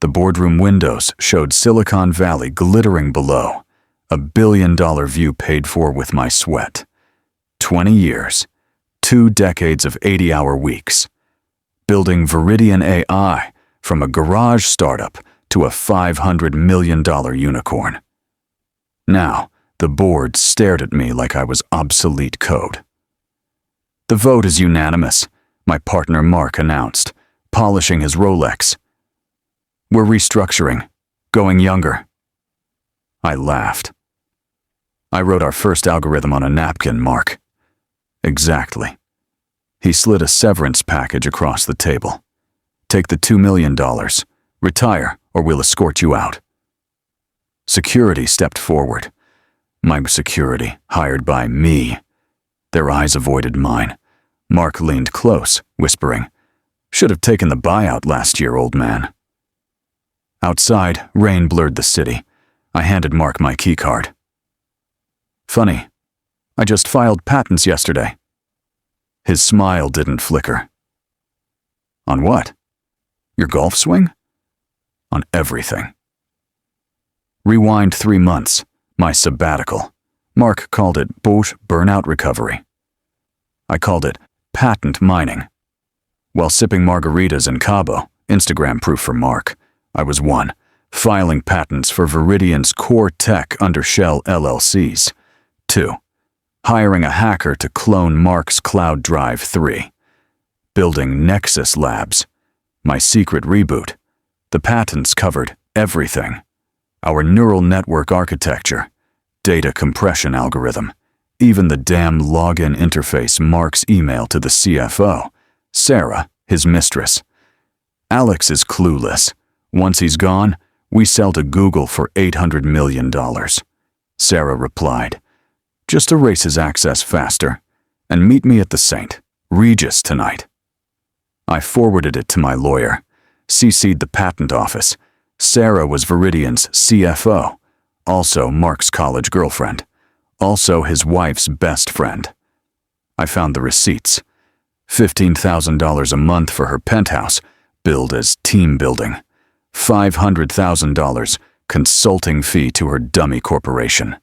The boardroom windows showed Silicon Valley glittering below, a billion-dollar view paid for with my sweat. 20 years, 2 decades of 80-hour weeks, building Viridian AI from a garage startup to a $500 million unicorn. Now, the board stared at me like I was obsolete code. The vote is unanimous, my partner Mark announced, polishing his Rolex. We're restructuring, going younger. I laughed. I wrote our first algorithm on a napkin, Mark. Exactly. He slid a severance package across the table. Take the $2 million. Retire, or we'll escort you out. Security stepped forward. My security, hired by me. Their eyes avoided mine. Mark leaned close, whispering, "Should have taken the buyout last year, old man." Outside, rain blurred the city. I handed Mark my keycard. "Funny, I just filed patents yesterday." His smile didn't flicker. "On what? Your golf swing?" "On everything." Rewind 3 months, my sabbatical. Mark called it burnout recovery. I called it patent mining. While sipping margaritas in Cabo, Instagram proof for Mark, I was 1. Filing patents for Viridian's core tech under shell LLCs. 2. Hiring a hacker to clone Mark's cloud drive. 3. Building Nexus Labs, my secret reboot. The patents covered everything. Our neural network architecture, data compression algorithm, even the damn login interface Mark's email to the CFO, Sarah, his mistress. Alex is clueless. Once he's gone, we sell to Google for $800 million. Sarah replied, "Just erase his access faster, and meet me at the St. Regis tonight." I forwarded it to my lawyer, CC'd the patent office. Sarah was Viridian's CFO, also Mark's college girlfriend, also his wife's best friend. I found the receipts. $15,000 a month for her penthouse, billed as team building. $500,000 consulting fee to her dummy corporation,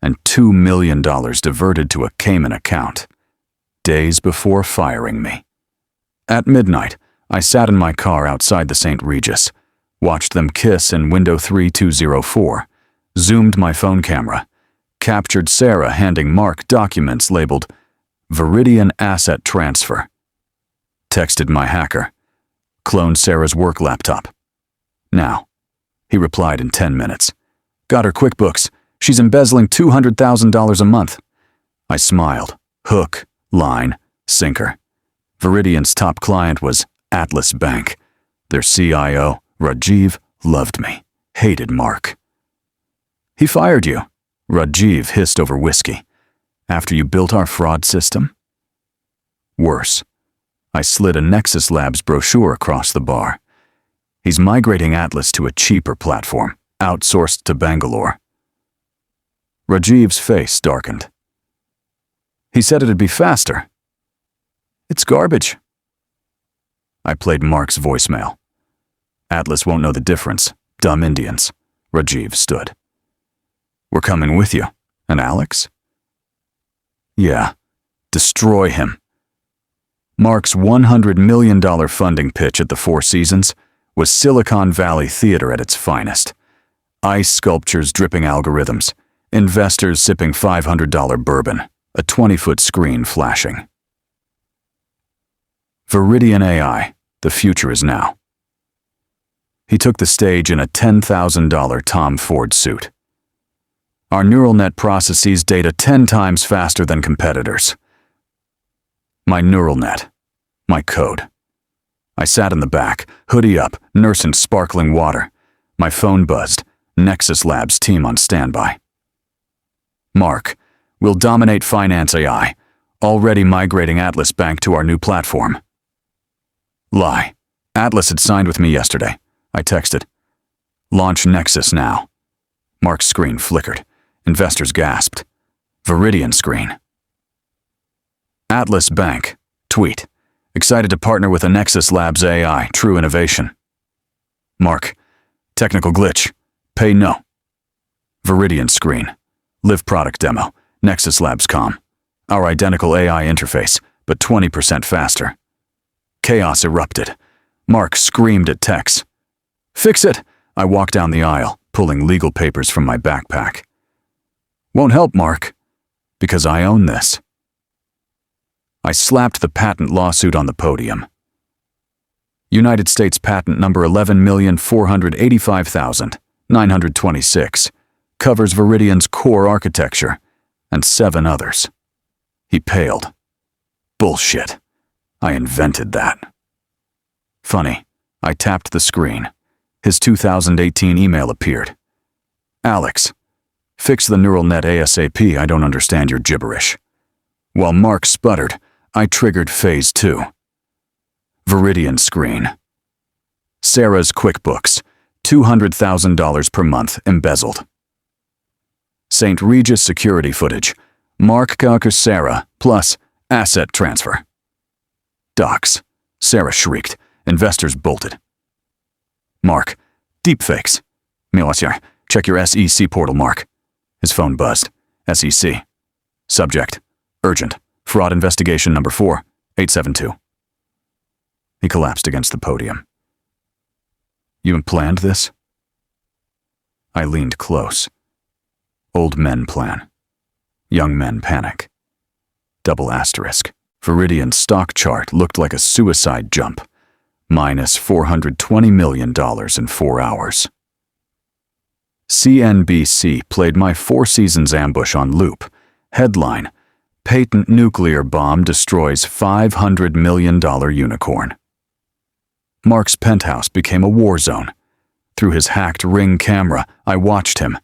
and $2 million diverted to a Cayman account, days before firing me. At midnight, I sat in my car outside the St. Regis, watched them kiss in window 3204, zoomed my phone camera, captured Sarah handing Mark documents labeled Viridian Asset Transfer. Texted my hacker, cloned Sarah's work laptop. "Now," he replied in 10 minutes. "Got her QuickBooks. She's embezzling $200,000 a month." I smiled. Hook, line, sinker. Viridian's top client was Atlas Bank. Their CIO, Rajiv, loved me, hated Mark. "He fired you," Rajiv hissed over whiskey, "after you built our fraud system?" Worse. I slid a Nexus Labs brochure across the bar. "He's migrating Atlas to a cheaper platform, outsourced to Bangalore." Rajiv's face darkened. "He said it'd be faster." "It's garbage." I played Mark's voicemail. "Atlas won't know the difference. Dumb Indians." Rajiv stood. "We're coming with you. And Alex?" "Yeah. Destroy him." Mark's $100 million funding pitch at the Four Seasons was Silicon Valley theater at its finest. Ice sculptures dripping algorithms, investors sipping $500 bourbon, a 20-foot screen flashing. Viridian AI, the future is now. He took the stage in a $10,000 Tom Ford suit. "Our neural net processes data 10 times faster than competitors." My neural net. My code. I sat in the back, hoodie up, nursing sparkling water. My phone buzzed. Nexus Labs team on standby. "Mark, we'll dominate finance AI. Already migrating Atlas Bank to our new platform." Lie. Atlas had signed with me yesterday. I texted. "Launch Nexus now." Mark's screen flickered. Investors gasped. Viridian screen. Atlas Bank. Tweet. "Excited to partner with a Nexus Labs AI, true innovation." Mark, Technical glitch. Pay no. Viridian screen. Live product demo. Nexus Labs com. Our identical AI interface, but 20% faster. Chaos erupted. Mark screamed at Tex. Fix it! I walked down the aisle, pulling legal papers from my backpack. Won't help, Mark. Because I own this. I slapped the patent lawsuit on the podium. United States patent number 11,485,926 covers Viridian's core architecture and 7 others. He paled. Bullshit. I invented that. Funny, I tapped the screen. His 2018 email appeared. Alex, fix the neural net ASAP, I don't understand your gibberish. While Mark sputtered, I triggered phase 2. Viridian screen. Sarah's QuickBooks, $200,000 per month embezzled. St. Regis security footage. Mark conquers Sarah, plus asset transfer. Docs. Sarah shrieked. Investors bolted. Mark. Deepfakes. Monsieur, check your SEC portal, Mark. His phone buzzed. SEC. Subject. Urgent. Fraud investigation number 4872. He collapsed against the podium. You planned this? I leaned close. Old men plan. Young men panic. Double asterisk. Viridian's stock chart looked like a suicide jump. Minus $420 million in 4 hours. CNBC played my 4 seasons ambush on loop. Headline: Patent nuclear bomb destroys $500 million unicorn. Mark's penthouse became a war zone. Through his hacked Ring camera, I watched him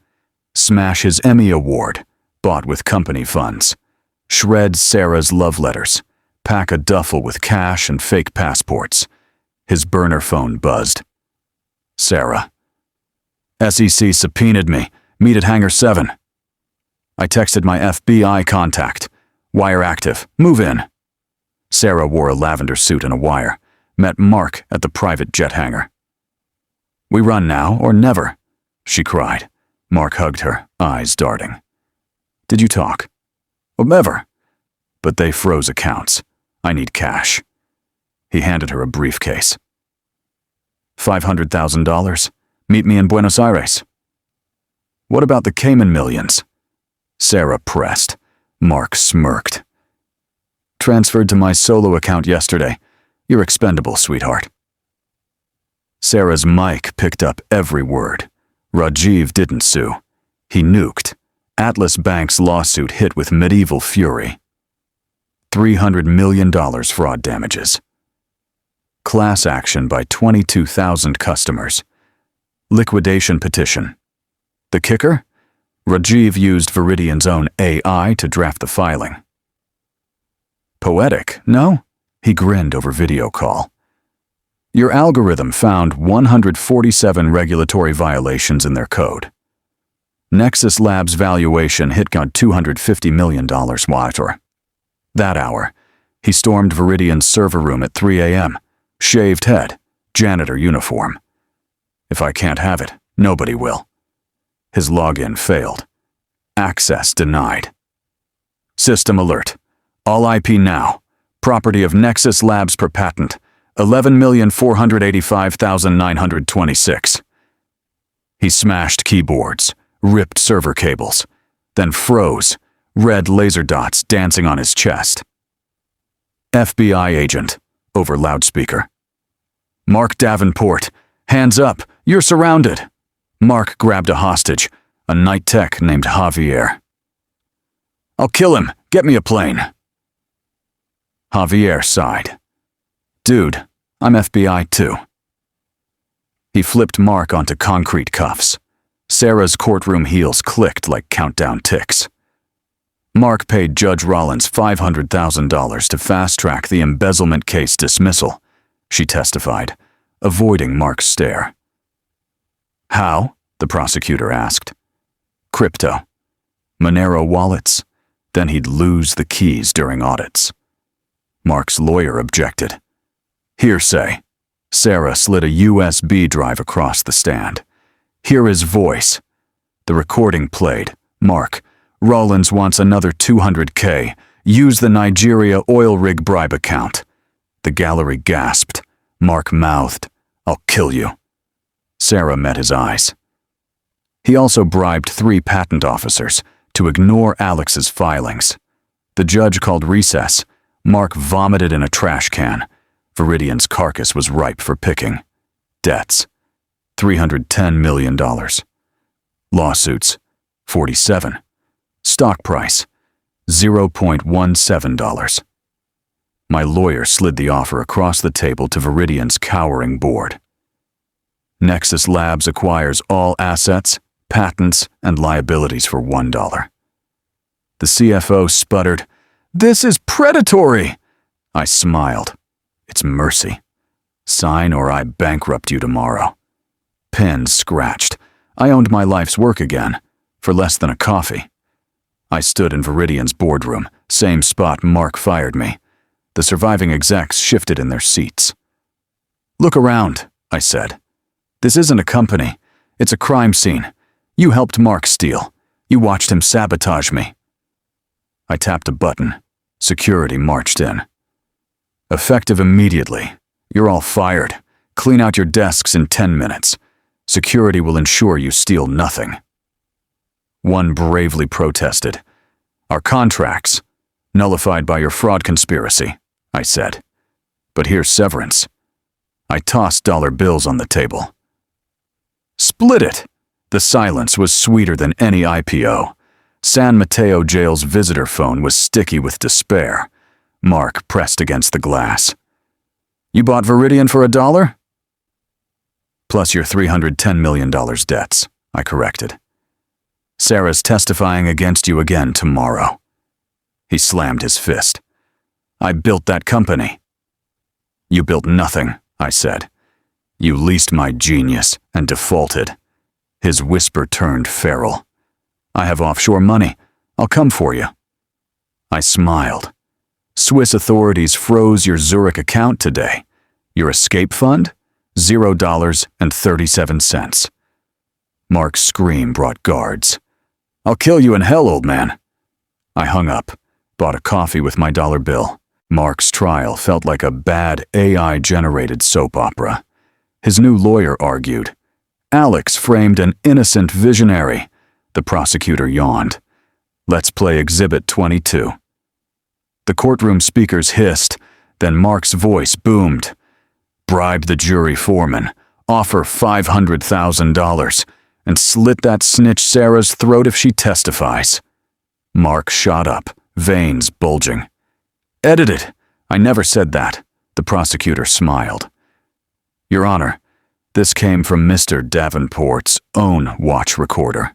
smash his Emmy Award, bought with company funds, shred Sarah's love letters, pack a duffel with cash and fake passports. His burner phone buzzed. Sarah. SEC subpoenaed me. Meet at Hangar 7. I texted my FBI contact. Wire active. Move in. Sarah wore a lavender suit and a wire. Met Mark at the private jet hangar. We run now or never, she cried. Mark hugged her, eyes darting. Did you talk? Well, never. But they froze accounts. I need cash. He handed her a briefcase. $500,000. Meet me in Buenos Aires. What about the Cayman millions? Sarah pressed. Mark smirked. Transferred to my solo account yesterday. You're expendable, sweetheart. Sarah's mic picked up every word. Rajiv didn't sue. He nuked. Atlas Bank's lawsuit hit with medieval fury. $300 million fraud damages. Class action by 22,000 customers. Liquidation petition. The kicker? Rajiv used Viridian's own AI to draft the filing. Poetic, no? He grinned over video call. Your algorithm found 147 regulatory violations in their code. Nexus Labs' valuation hit $250 million water. That hour, he stormed Viridian's server room at 3 a.m., shaved head, janitor uniform. If I can't have it, nobody will. His login failed. Access denied. System alert. All IP now. Property of Nexus Labs per patent. 11,485,926. He smashed keyboards, ripped server cables, then froze, red laser dots dancing on his chest. FBI agent, over loudspeaker. Mark Davenport, hands up, you're surrounded. Mark grabbed a hostage, a night tech named Javier. I'll kill him, get me a plane. Javier sighed. Dude, I'm FBI too. He flipped Mark onto concrete cuffs. Sarah's courtroom heels clicked like countdown ticks. Mark paid Judge Rollins $500,000 to fast-track the embezzlement case dismissal, she testified, avoiding Mark's stare. How? The prosecutor asked. Crypto. Monero wallets. Then he'd lose the keys during audits. Mark's lawyer objected. Hearsay. Sarah slid a USB drive across the stand. hear his voice. The recording played. Mark, Rollins wants another $200K. Use the Nigeria oil rig bribe account. The gallery gasped. Mark mouthed, I'll kill you. Sarah met his eyes. He also bribed 3 patent officers to ignore Alex's filings. The judge called recess. Mark vomited in a trash can. Viridian's carcass was ripe for picking. Debts, $310 million. Lawsuits, 47. Stock price, $0.17. My lawyer slid the offer across the table to Viridian's cowering board. Nexus Labs acquires all assets, patents, and liabilities for $1. The CFO sputtered, "This is predatory!" I smiled. It's mercy. Sign or I bankrupt you tomorrow. Pins scratched. I owned my life's work again, for less than a coffee. I stood in Viridian's boardroom, same spot Mark fired me. The surviving execs shifted in their seats. "Look around," I said. "This isn't a company. It's a crime scene. You helped Mark steal. You watched him sabotage me." I tapped a button. Security marched in. "Effective immediately. You're all fired. Clean out your desks in 10 minutes. Security will ensure you steal nothing." One bravely protested. "Our contracts, nullified by your fraud conspiracy," I said. "But here's severance." I tossed dollar bills on the table. "Split it." The silence was sweeter than any IPO. San Mateo Jail's visitor phone was sticky with despair. Mark pressed against the glass. "You bought Viridian for $1? Plus your $310 million debts," I corrected. "Sarah's testifying against you again tomorrow." He slammed his fist. "I built that company." "You built nothing," I said. "You leased my genius and defaulted." His whisper turned feral. "I have offshore money. I'll come for you." I smiled. "Swiss authorities froze your Zurich account today. Your escape fund? $0.37. Mark's scream brought guards. "I'll kill you in hell, old man." I hung up, bought a coffee with my dollar bill. Mark's trial felt like a bad AI-generated soap opera. His new lawyer argued. Alex framed an innocent visionary. The prosecutor yawned. "Let's play Exhibit 22. The courtroom speakers hissed, then Mark's voice boomed. "Bribe the jury foreman, offer $500,000, and slit that snitch Sarah's throat if she testifies." Mark shot up, veins bulging. "Edit it. I never said that." The prosecutor smiled. "Your Honor, this came from Mr. Davenport's own watch recorder."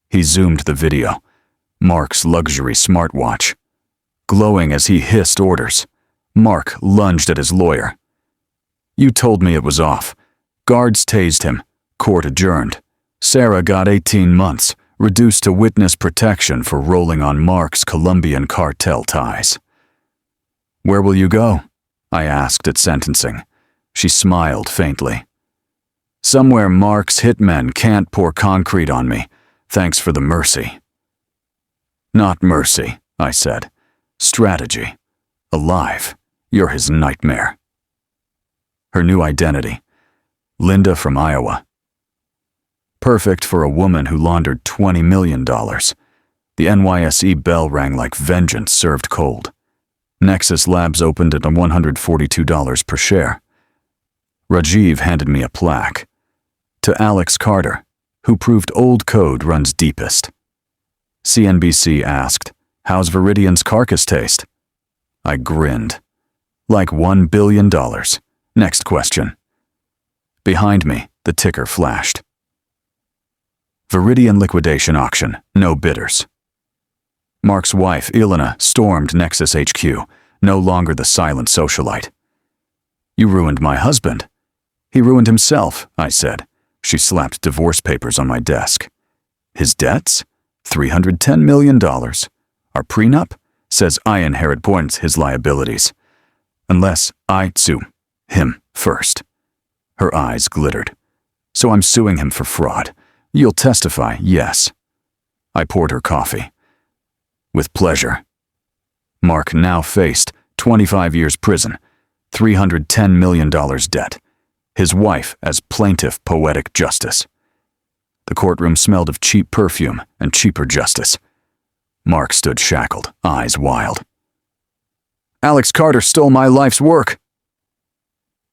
He zoomed the video. Mark's luxury smartwatch. Glowing as he hissed orders, Mark lunged at his lawyer. "You told me it was off." Guards tased him. Court adjourned. Sarah got 18 months, reduced to witness protection for rolling on Mark's Colombian cartel ties. "Where will you go?" I asked at sentencing. She smiled faintly. "Somewhere Mark's hitmen can't pour concrete on me. Thanks for the mercy." "Not mercy," I said. "Strategy. Alive. You're his nightmare." Her new identity. Linda from Iowa. Perfect for a woman who laundered $20 million. The NYSE bell rang like vengeance served cold. Nexus Labs opened at $142 per share. Rajiv handed me a plaque. To Alex Carter, who proved old code runs deepest. CNBC asked, "How's Viridian's carcass taste?" I grinned. "Like $1 billion. Next question." Behind me, the ticker flashed. Viridian liquidation auction, no bidders. Mark's wife, Ilona, stormed Nexus HQ, no longer the silent socialite. "You ruined my husband." "He ruined himself," I said. She slapped divorce papers on my desk. "His debts? $310 million. Our prenup says I inherit points his liabilities. Unless I sue him first." Her eyes glittered. "So I'm suing him for fraud. You'll testify, yes. I poured her coffee. With pleasure. Mark now faced 25 years prison, $310 million debt. His wife as plaintiff poetic justice. The courtroom smelled of cheap perfume and cheaper justice. Mark stood shackled, eyes wild. Alex Carter stole my life's work,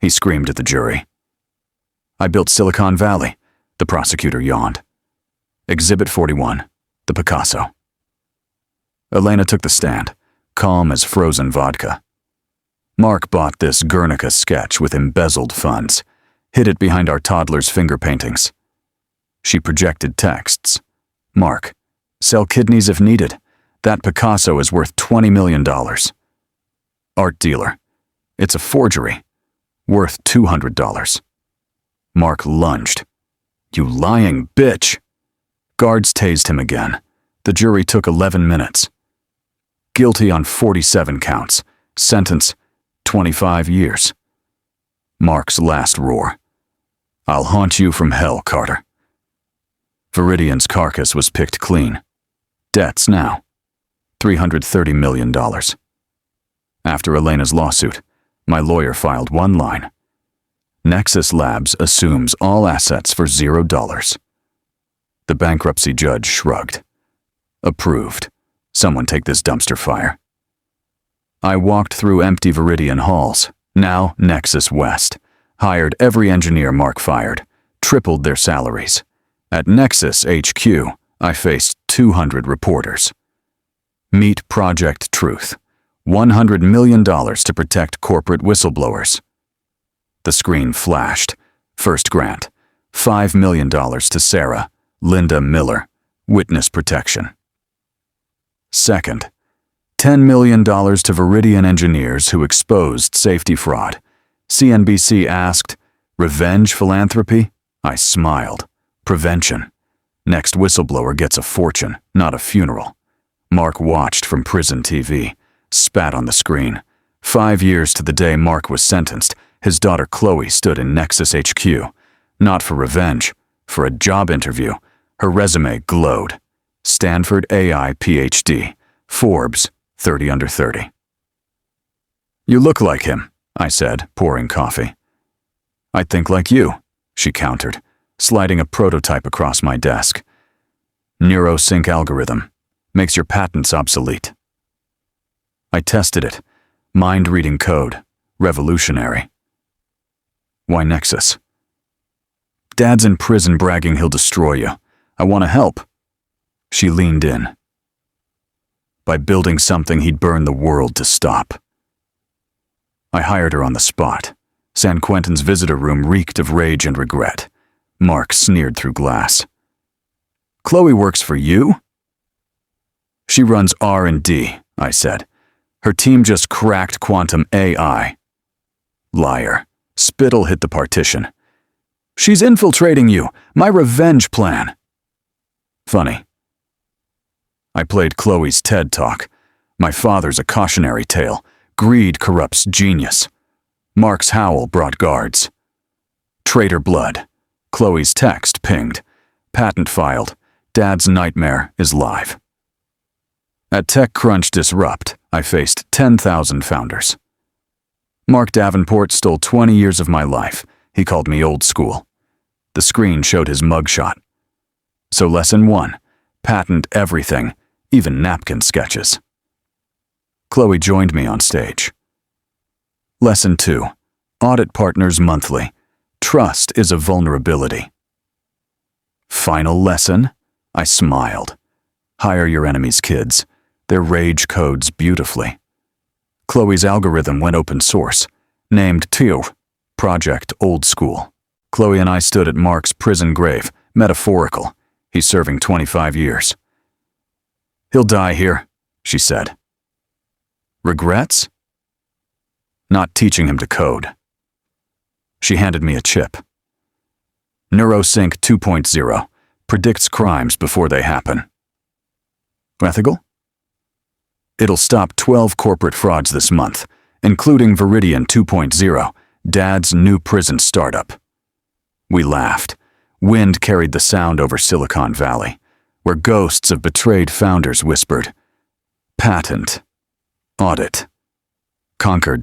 he screamed at the jury. I built Silicon Valley, the prosecutor yawned. Exhibit 41, the Picasso. Elena took the stand, calm as frozen vodka. Mark bought this Guernica sketch with embezzled funds, hid it behind our toddler's finger paintings. She projected texts. Mark, sell kidneys if needed. That Picasso is worth $20 million. Art dealer, it's a forgery, worth $200. Mark lunged. You lying bitch. Guards tased him again. The jury took 11 minutes. Guilty on 47 counts. Sentence, 25 years. Mark's last roar. I'll haunt you from hell, Carter. Viridian's carcass was picked clean. Debts now, $330 million. After Elena's lawsuit, my lawyer filed one line. Nexus Labs assumes all assets for $0. The bankruptcy judge shrugged. Approved. Someone take this dumpster fire. I walked through empty Viridian halls, now Nexus West, hired every engineer Mark fired, tripled their salaries. At Nexus HQ, I faced 200 reporters. Meet Project Truth. $100 million to protect corporate whistleblowers. The screen flashed. First grant, $5 million to Sarah, Linda Miller, witness protection. Second, $10 million to Viridian engineers who exposed safety fraud. CNBC asked, revenge philanthropy? I smiled. Prevention. Next whistleblower gets a fortune, not a funeral. Mark watched from prison TV, spat on the screen. 5 years to the day Mark was sentenced, his daughter Chloe stood in Nexus HQ. Not for revenge, for a job interview. Her resume glowed. Stanford AI PhD. Forbes, 30 under 30. You look like him, I said, pouring coffee. I think like you, she countered, sliding a prototype across my desk. NeuroSync algorithm. Makes your patents obsolete. I tested it. Mind-reading code. Revolutionary. Why Nexus? Dad's in prison bragging he'll destroy you. I want to help. She leaned in. By building something he'd burn the world to stop. I hired her on the spot. San Quentin's visitor room reeked of rage and regret. Mark sneered through glass. Chloe works for you? She runs R&D, I said. Her team just cracked quantum AI. Liar. Spittle hit the partition. She's infiltrating you. My revenge plan. Funny. I played Chloe's TED Talk. My father's a cautionary tale. Greed corrupts genius. Mark's howl brought guards. Traitor blood. Chloe's text pinged. Patent filed. Dad's nightmare is live. At TechCrunch Disrupt, I faced 10,000 founders. Mark Davenport stole 20 years of my life. He called me old school. The screen showed his mugshot. So lesson 1, patent everything, even napkin sketches. Chloe joined me on stage. Lesson 2, audit partners monthly. Trust is a vulnerability. Final lesson? I smiled. Hire your enemy's kids. Their rage codes beautifully. Chloe's algorithm went open source, named TIO, Project Old School. Chloe and I stood at Mark's prison grave, metaphorical. He's serving 25 years. He'll die here, she said. Regrets? Not teaching him to code. She handed me a chip. NeuroSync 2.0 predicts crimes before they happen. Ethical? It'll stop 12 corporate frauds this month, including Viridian 2.0, Dad's new prison startup. We laughed. Wind carried the sound over Silicon Valley, where ghosts of betrayed founders whispered, "Patent. Audit. Conquer.